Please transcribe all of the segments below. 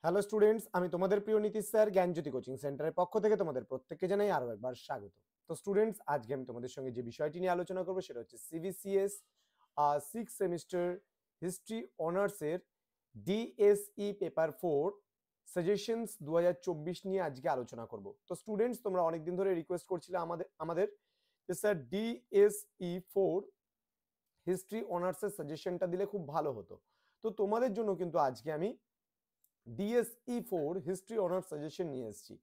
Hello students, আমি তোমাদের প্রিয় নীতিশ স্যার জ্ঞানজ্যোতি কোচিং সেন্টারের পক্ষ থেকে তোমাদের প্রত্যেককে জানাই আরো একবার স্বাগত। তো স্টুডেন্টস, আজকে আমি তোমাদের সঙ্গে যে বিষয়টি নিয়ে আলোচনা করবো সেটা হচ্ছে সিবিসিএস 6 সেমিস্টার হিস্ট্রি অনার্সের ডিএসই পেপার 4 সাজেশনস 2024 নিয়ে আজকে আলোচনা করব। তো স্টুডেন্টস, তোমরা অনেকদিন ধরে রিকোয়েস্ট করছিলে আমাদের যে স্যার ডিএসই 4 হিস্ট্রি অনার্সের সাজেশনটা দিলে খুব ভালো হতো। তো তোমাদের জন্য কিন্তু আজকে আমি ডিএসই 4 হিস্ট্রি অনার্স সাজেশন নিয়ে এসেছি।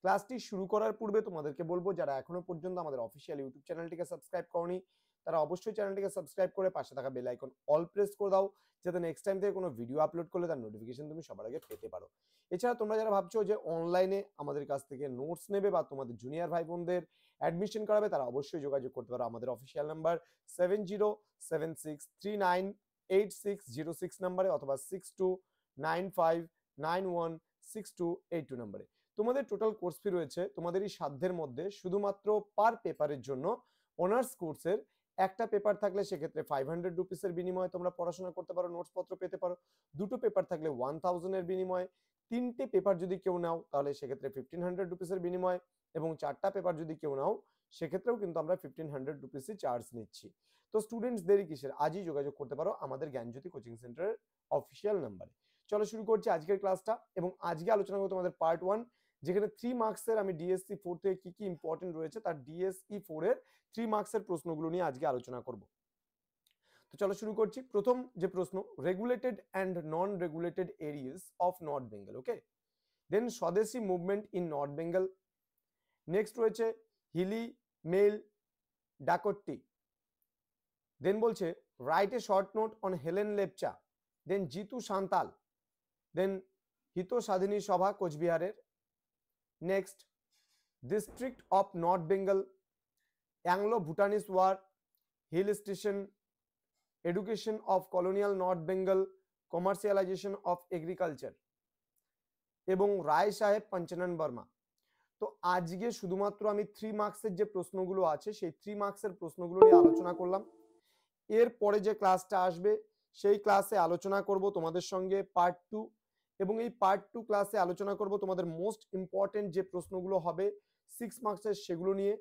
ক্লাসটি শুরু করার পূর্বে তোমাদেরকে বলবো, যারা এখনো পর্যন্ত আমাদের অফিসিয়াল ইউটিউব চ্যানেলটিকে সাবস্ক্রাইব করনি তারা অবশ্যই চ্যানেলটিকে সাবস্ক্রাইব করে পাশে থাকা বেল আইকন অল প্রেস করে দাও, যাতে নেক্সট টাইম থেকে কোনো ভিডিও আপলোড করলে তার নোটিফিকেশন তুমি সবার আগে পেতে পারো। এছাড়া তোমরা যারা ভাবছো যে অনলাইনে আমাদের কাছ থেকে নোটস নেবে বা তোমাদের জুনিয়র ভাই বোনদের অ্যাডমিশন করাবে, তারা অবশ্যই যোগাযোগ করতে পারো আমাদের অফিসিয়াল নাম্বার 7076398606 নাম্বারে অথবা 6295916282 নাম্বারে। তোমাদের টোটাল কোর্স ফি রয়েছে তোমাদের এই সাধ্যের মধ্যে শুধুমাত্র পার পেপারের জন্য অনার্স কোর্সের একটা পেপার থাকলে সেক্ষেত্রে 500 রুপিসের বিনিময়ে তোমরা পড়াশোনা করতে পারো, নোটস পত্র পেতে পারো। দুটো পেপার থাকলে 1000 এর বিনিময়ে, তিনটে পেপার যদি কেউ নাও তাহলে সেক্ষেত্রে 1500 রুপিসের বিনিময়ে, এবং চারটা পেপার যদি কেউ নাও সেক্ষেত্রেও কিন্তু আমরা 1500 রুপিসই চার্জ নিচ্ছি। তো স্টুডেন্টস, দেরি কিসের? আজই যোগাযোগ করতে পারো আমাদের জ্ঞানজ্যোতি কোচিং সেন্টারের অফিসিয়াল নাম্বারে। চলো শুরু করছি আজকের ক্লাসটা, এবং আজকে আলোচনা করবো তোমাদের পার্ট 1, যেখানে 3 মার্কসের আমি ডিএসসি 4 থেকে কি কি ইম্পর্টেন্ট রয়েছে তার ডিএসই 4 এর 3 মার্কসের প্রশ্নগুলো নিয়ে আজকে আলোচনা করব। তো চলো শুরু করছি। প্রথম যে প্রশ্ন, regulated and non regulated areas of north Bengal. Okay, then Swadeshi movement in north Bengal. Next রয়েছে হিলি মেল ডাকোটি। দেন বলছে write a short note on Helen Lepcha. Then Jitu Santal. Then Hita Sadhini Sabha কোচবিহারের। Next district of north Bengal, Anglo Bhutanese war, hill station, education of colonial north Bengal, commercialization of agriculture, এবং রায় সাহেব পঞ্চানন বর্মা। তো আজকে শুধুমাত্র আমি 3 মার্কসের যে প্রশ্নগুলো আছে সেই 3 মার্কসের প্রশ্নগুলো নিয়ে আলোচনা করলাম। এর পরে যে ক্লাসটা আসবে সেই ক্লাসে আলোচনা করব তোমাদের সঙ্গে পার্ট 2, এবং এই পার্ট 2 ক্লাসে আলোচনা করব তোমাদের মোস্ট ইম্পর্টেন্ট যে প্রশ্নগুলো হবে 6 মার্কসের সেগুলো নিয়ে।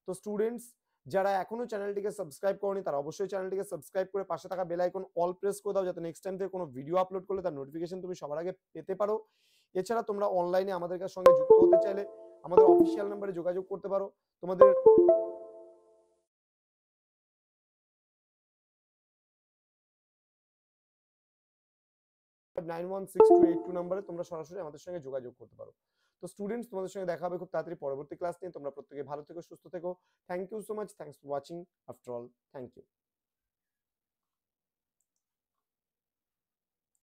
তো স্টুডেন্টস, যারা এখনো চ্যানেলটিকে সাবস্ক্রাইব করনি তারা অবশ্যই চ্যানেলটিকে সাবস্ক্রাইব করে পাশে থাকা বেল আইকন অল প্রেস করে দাও, যাতে নেক্সট টাইম থেকে কোনো ভিডিও আপলোড করলে তার নোটিফিকেশন তুমি সবার আগে পেতে পারো। এছাড়া তোমরা অনলাইনে আমাদের সঙ্গে যুক্ত হতে চাইলে আমাদের অফিসিয়াল নাম্বারে যোগাযোগ করতে পারো। তোমাদের নাম্বারে তোমরা সরাসরি আমাদের সঙ্গে যোগাযোগ করতে পারো। তো স্টুডেন্টস, তোমাদের সঙ্গে দেখা হবে খুব তাড়াতাড়ি পরবর্তী ক্লাস নিয়ে। তোমরা প্রত্যেকে ভালো থেকো, সুস্থ থেকো। Thank you so much, thanks for watching. After all, thank you.